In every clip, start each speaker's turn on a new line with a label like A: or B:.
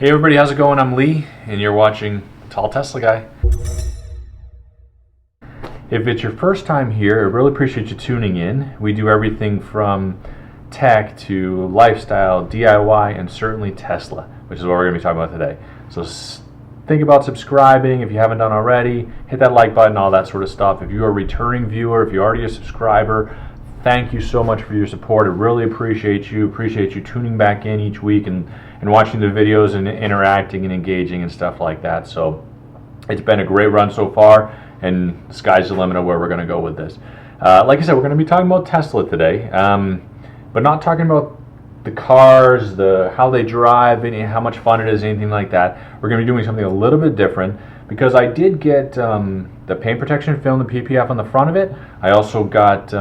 A: Hey everybody, how's it going? I'm Lee, and you're watching Tall Tesla Guy. If it's your first time here, I really appreciate you tuning in. We do everything from tech to lifestyle, DIY, and certainly Tesla, which is what we're going to be talking about today. So think about subscribing if you haven't done already. Hit that like button, all that sort of stuff. If you're a returning viewer, if you're already a subscriber, thank you so much for your support. I really appreciate you. Appreciate you tuning back in each week and watching the videos and interacting and engaging and stuff like that. So it's been a great run so far, and the sky's the limit of where we're going to go with this. Like I said, we're going to be talking about Tesla today, but not talking about the cars, how they drive, how much fun it is, anything like that. We're going to be doing something a little bit different because I did get the paint protection film, the PPF on the front of it. I also got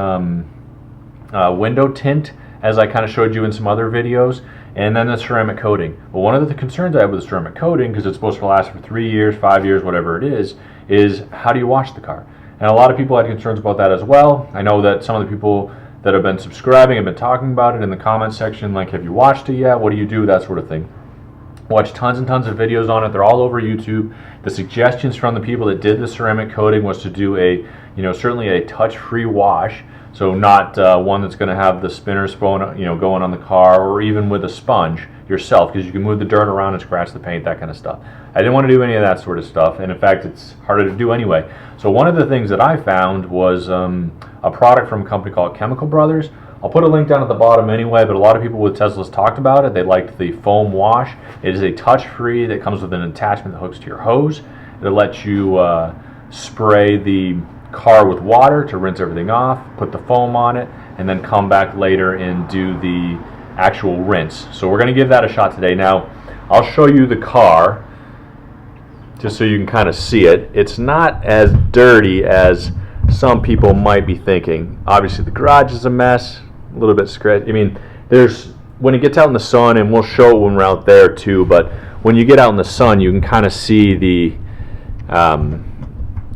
A: window tint, as I kind of showed you in some other videos, and then the ceramic coating. But one of the concerns I have with the ceramic coating, because it's supposed to last for 3 years, 5 years, whatever it is how do you wash the car? And a lot of people had concerns about that as well. I know that some of the people that have been subscribing have been talking about it in the comment section, like, have you watched it yet? What do you do? That sort of thing. Watched tons and tons of videos on it. They're all over YouTube. The suggestions from the people that did the ceramic coating was to do certainly a touch-free wash. So not one that's going to have the spinners going on the car, or even with a sponge yourself, because you can move the dirt around and scratch the paint, that kind of stuff. I didn't want to do any of that sort of stuff, and in fact, it's harder to do anyway. So one of the things that I found was a product from a company called Chemical Brothers. I'll put a link down at the bottom anyway, but a lot of people with Teslas talked about it. They liked the foam wash. It is a touch-free that comes with an attachment that hooks to your hose. It'll let you spray the car with water to rinse everything off, put the foam on it, and then come back later and do the actual rinse. So we're going to give that a shot today. Now, I'll show you the car just so you can kind of see it. It's not as dirty as some people might be thinking. Obviously, the garage is a mess, a little bit scratchy. I mean, when it gets out in the sun, and we'll show it when we're out there too, but when you get out in the sun, you can kind of see the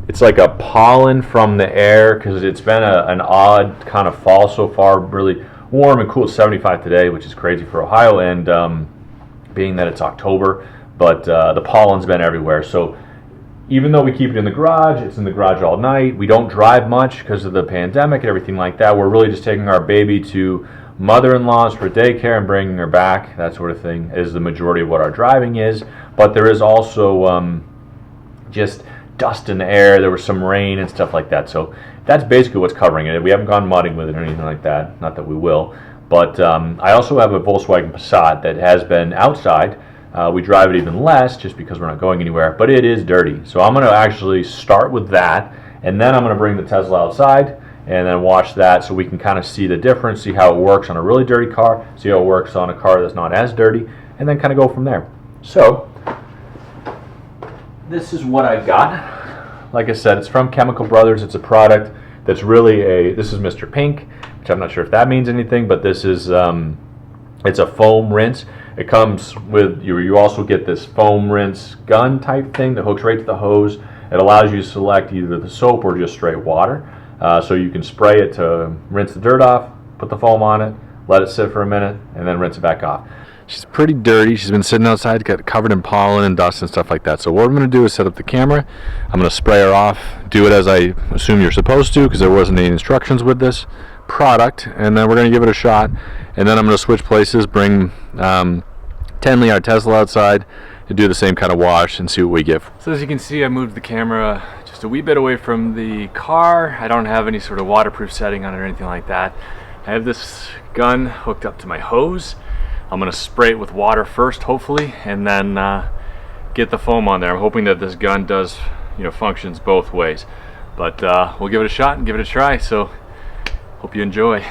A: it's like a pollen from the air, because it's been an odd kind of fall so far. Really warm and cool. It's 75 today, which is crazy for Ohio, and being that it's October, but the pollen's been everywhere. So even though we keep it in the garage, it's in the garage all night. We don't drive much because of the pandemic and everything like that. We're really just taking our baby to mother-in-law's for daycare and bringing her back. That sort of thing is the majority of what our driving is. But there is also just dust in the air. There was some rain and stuff like that. So that's basically what's covering it. We haven't gone mudding with it or anything like that. Not that we will. But I also have a Volkswagen Passat that has been outside. We drive it even less just because we're not going anywhere, but it is dirty. So I'm going to actually start with that, and then I'm going to bring the Tesla outside and then watch that so we can kind of see the difference, see how it works on a really dirty car, see how it works on a car that's not as dirty, and then kind of go from there. So this is what I got. Like I said, it's from Chemical Brothers. It's a product that's really this is Mr. Pink, which I'm not sure if that means anything, but this is it's a foam rinse. It comes with, you also get this foam rinse gun type thing that hooks right to the hose. It allows you to select either the soap or just straight water. So you can spray it to rinse the dirt off, put the foam on it, let it sit for a minute, and then rinse it back off. She's pretty dirty. She's been sitting outside, got covered in pollen and dust and stuff like that. So what I'm going to do is set up the camera. I'm going to spray her off, do it as I assume you're supposed to, because there wasn't any instructions with this product, and then we're going to give it a shot, and then I'm going to switch places, bring Tenley, our Tesla, outside to do the same kind of wash and see what we get. So as you can see, I moved the camera just a wee bit away from the car. I don't have any sort of waterproof setting on it or anything like that. I have this gun hooked up to my hose. I'm going to spray it with water first, hopefully, and then get the foam on there. I'm hoping that this gun does, functions both ways. But we'll give it a shot and give it a try. So hope you enjoy.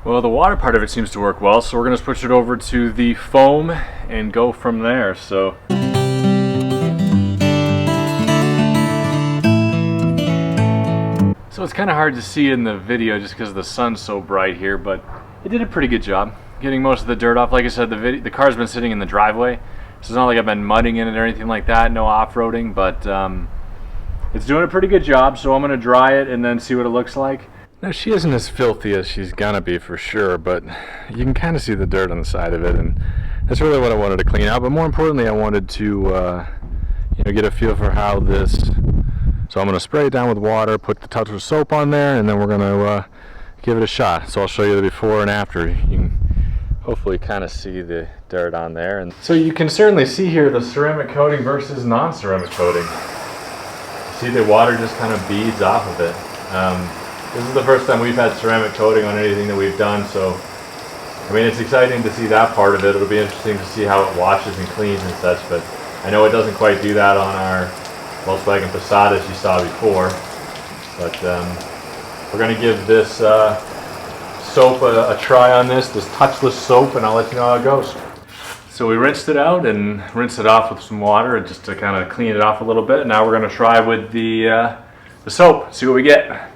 A: Well, the water part of it seems to work well, so we're going to switch it over to the foam and go from there. So it's kind of hard to see in the video just because the sun's so bright here, but it did a pretty good job getting most of the dirt off. Like I said, the car's been sitting in the driveway, so it's not like I've been mudding in it or anything like that, no off-roading, but it's doing a pretty good job. So I'm going to dry it and then see what it looks like. Now, she isn't as filthy as she's gonna be for sure, but you can kind of see the dirt on the side of it, and that's really what I wanted to clean out. But more importantly, I wanted to get a feel for how this. So I'm going to spray it down with water, put the touch of soap on there, and then we're going to give it a shot. So I'll show you the before and after. You can hopefully kind of see the dirt on there. And so you can certainly see here the ceramic coating versus non-ceramic coating. See, the water just kind of beads off of it. This is the first time we've had ceramic coating on anything that we've done, so I mean, it's exciting to see that part of it. It'll be interesting to see how it washes and cleans and such, but I know it doesn't quite do that on our Volkswagen Passat as you saw before. But we're going to give this soap a try on this touchless soap, and I'll let you know how it goes. So we rinsed it out and rinsed it off with some water just to kind of clean it off a little bit. Now we're going to try with the soap, see what we get.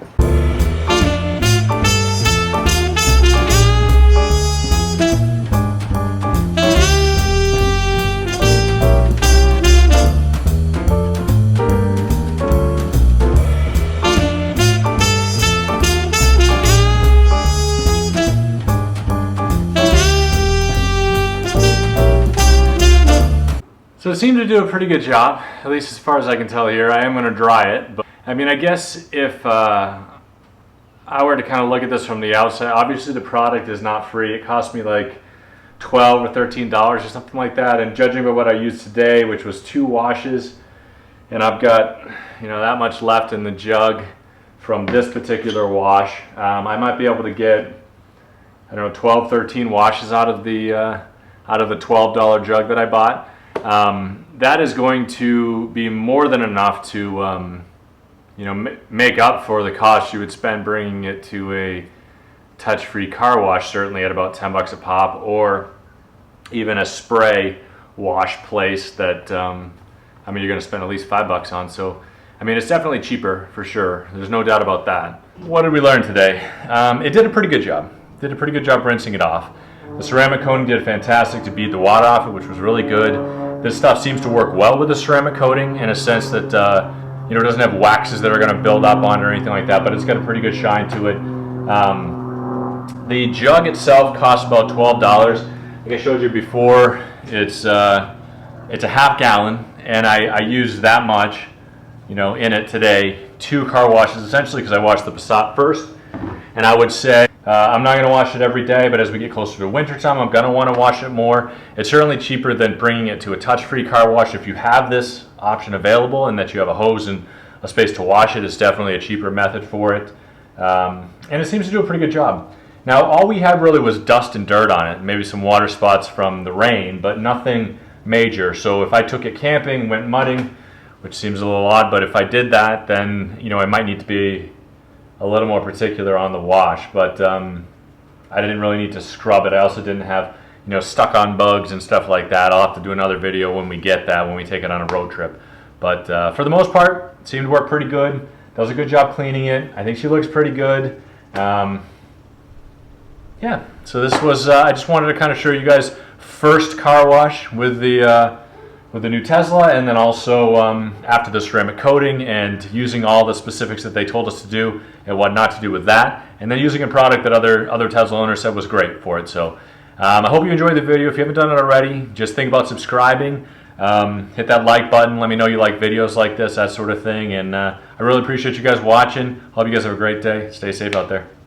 A: So it seemed to do a pretty good job, at least as far as I can tell here. I am going to dry it, but I mean, I guess if I were to kind of look at this from the outside, obviously the product is not free. It cost me like $12 or $13 or something like that, and judging by what I used today, which was 2 washes, and I've got that much left in the jug from this particular wash, I might be able to get, I don't know, 12, 13 washes out of the $12 jug that I bought. That is going to be more than enough to make up for the cost you would spend bringing it to a touch-free car wash, certainly at about 10 bucks a pop, or even a spray wash place that you're going to spend at least 5 bucks on. So I mean, it's definitely cheaper for sure. There's no doubt about that. What did we learn today? It did a pretty good job. Did a pretty good job rinsing it off. The ceramic coating did fantastic to beat the water off it, which was really good. This stuff seems to work well with the ceramic coating in a sense that it doesn't have waxes that are going to build up on it or anything like that, but it's got a pretty good shine to it. The jug itself costs about $12. Like I showed you before, it's a half gallon, and I used that much, in it today. 2 car washes essentially, because I washed the Passat first, and I would say I'm not going to wash it every day, but as we get closer to winter time, I'm going to want to wash it more. It's certainly cheaper than bringing it to a touch-free car wash. If you have this option available and that you have a hose and a space to wash it, it's definitely a cheaper method for it. And it seems to do a pretty good job. Now, all we had really was dust and dirt on it, maybe some water spots from the rain, but nothing major. So if I took it camping, went mudding, which seems a little odd, but if I did that, then I might need to be a little more particular on the wash, but I didn't really need to scrub it. I also didn't have stuck on bugs and stuff like that. I'll have to do another video when we get that, when we take it on a road trip. But for the most part, it seemed to work pretty good. Does a good job cleaning it. I think she looks pretty good. Yeah, so this was I just wanted to kind of show you guys first car wash with the new Tesla, and then also after the ceramic coating, and using all the specifics that they told us to do and what not to do with that, and then using a product that other Tesla owners said was great for it. So I hope you enjoyed the video. If you haven't done it already, just think about subscribing. Hit that like button. Let me know you like videos like this, that sort of thing. And I really appreciate you guys watching. Hope you guys have a great day. Stay safe out there.